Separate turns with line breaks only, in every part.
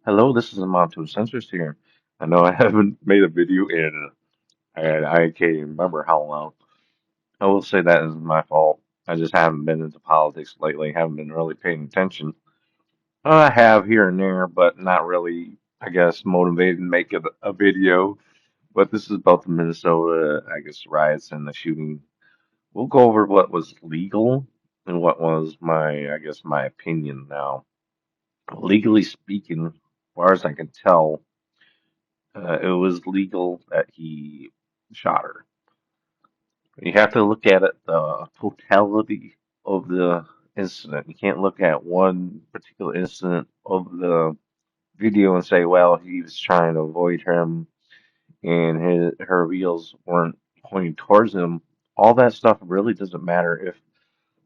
Hello, this is Amato Sensors here. I know I haven't made a video in I can't even remember how long. I will say that is my fault. I just haven't been into politics lately, haven't been really paying attention. I have here and there, but not really, I guess, motivated to make a video. But this is about the Minnesota, I guess, riots and the shooting. We'll go over what was legal and what was I guess, my opinion now. Legally speaking, as far as I can tell, it was legal that he shot her. You have to look at it the totality of the incident. You can't look at one particular incident of the video and say, well, he was trying to avoid him and her wheels weren't pointing towards him. All that stuff really doesn't matter if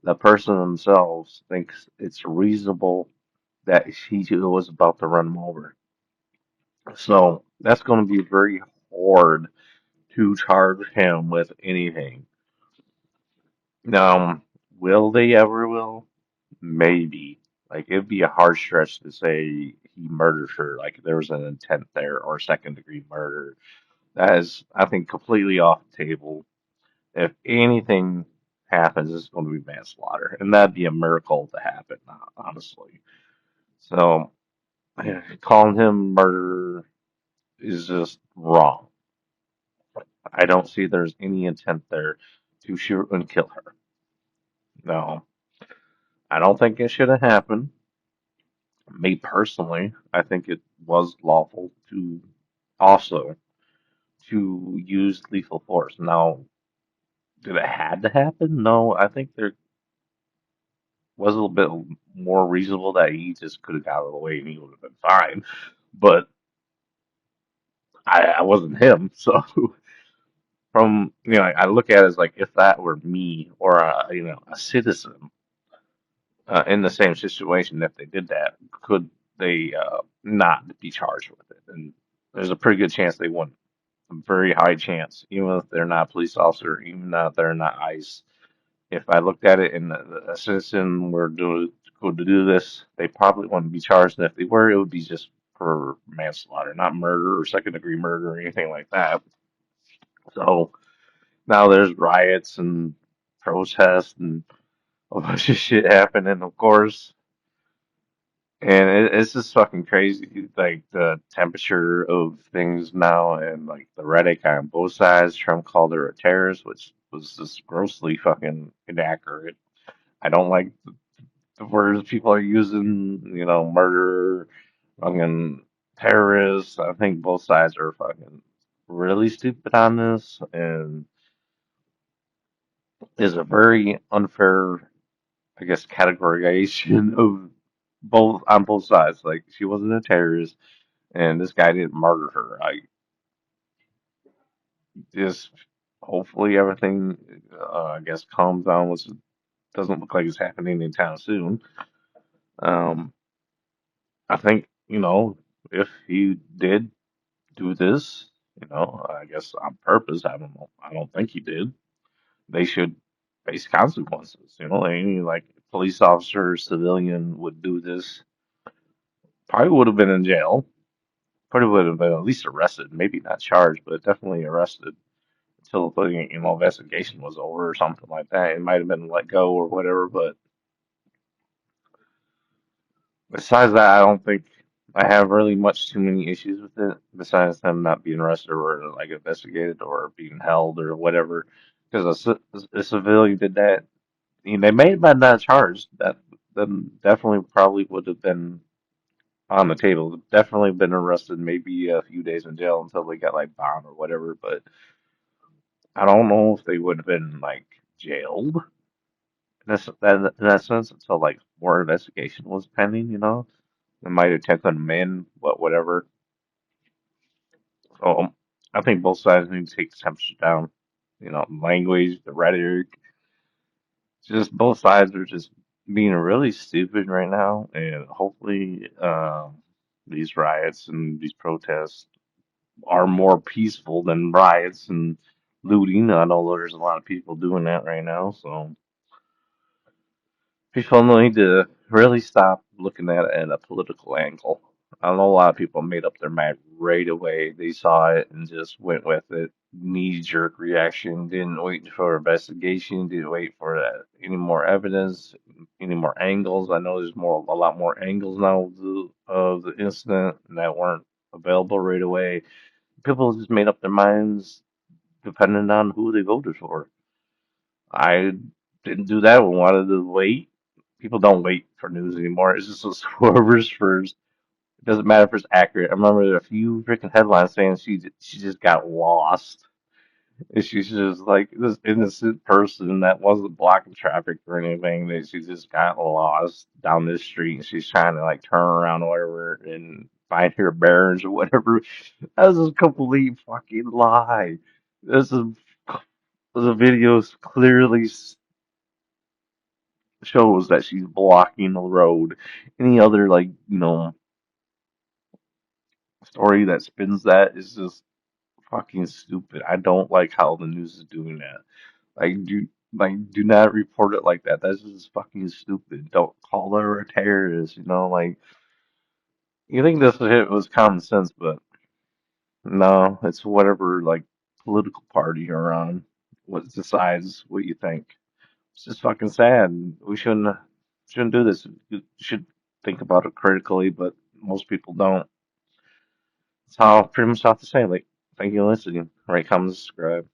the person themselves thinks it's reasonable that he was about to run him over. So that's going to be very hard to charge him with anything. Will they ever will? Maybe. Like it'd be a hard stretch to say he murdered her, like there was an intent there or second degree murder. That is, I think, completely off the table. If anything happens, it's going to be manslaughter, and that'd be a miracle to happen, honestly. So calling him murderer is just wrong. I don't see there's any intent there to shoot and kill her. No, I don't think it should have happened. Me personally, I think it was lawful to also to use lethal force. Now, did it had to happen? No, I think there was a little bit more reasonable that he just could have got out of the way and he would have been fine. But I wasn't him, so from I look at it as like if that were me or a citizen in the same situation, if they did that, could they not be charged with it? And there's a pretty good chance they wouldn't. A very high chance, even if they're not a police officer, even if they're not ICE. If I looked at it and a citizen were going to do this, they probably wouldn't be charged. And if they were, it would be just for manslaughter, not murder or second degree murder or anything like that. So now there's riots and protests and a bunch of shit happening, of course. And it's just fucking crazy, like the temperature of things now, and like the rhetoric on both sides. Trump called her a terrorist, which was just grossly fucking inaccurate. I don't like the words people are using, murderer, fucking terrorist. I think both sides are fucking really stupid on this, and is a very unfair, I guess, categorization of both on both sides. Like she wasn't a terrorist and this guy didn't murder her. I just hopefully everything, I guess, calms down, which doesn't look like it's happening anytime soon. Um, I think if he did do this, I guess on purpose. I don't know. I don't think he did. They should face consequences. Any like police officer, civilian would do this, probably would have been in jail. Probably would have been at least arrested, maybe not charged, but definitely arrested until the investigation was over or something like that. It might have been let go or whatever, but besides that, I don't think I have really much too many issues with it. Besides them not being arrested or like investigated or being held or whatever, because a civilian did that. They may have been not charged. That then definitely probably would have been on the table. Definitely been arrested, maybe a few days in jail until they got like bond or whatever. But I don't know if they would have been like jailed in that sense until like more investigation was pending. They might have taken them in, whatever. So I think both sides need to take the temperature down. Language, the rhetoric, just both sides are just being really stupid right now, and hopefully, these riots and these protests are more peaceful than riots and looting. I know there's a lot of people doing that right now, so people need to really stop looking at it at a political angle. I know a lot of people made up their mind right away. They saw it and just went with it. Knee-jerk reaction. Didn't wait for investigation. Didn't wait for any more evidence, any more angles. I know there's a lot more angles now of the incident that weren't available right away. People just made up their minds depending on who they voted for. I didn't do that. We wanted to wait. People don't wait for news anymore. It's just whoever's first. It doesn't matter if it's accurate. I remember a few freaking headlines saying she just got lost. And she's just like this innocent person that wasn't blocking traffic or anything. That she just got lost down this street and she's trying to like turn around or whatever and find her bearings or whatever. That was a complete fucking lie. This is the video clearly shows that she's blocking the road. Any other like story that spins that is just fucking stupid. I don't like how the news is doing that. Do not report it like that. That's just fucking stupid. Don't call her a terrorist. Like you think this shit was common sense, but no, it's whatever like political party you're on. What decides what you think. It's just fucking sad. We shouldn't do this. You should think about it critically, but most people don't. That's how pretty much have to say. Like, thank you for listening. Right, comment, subscribe.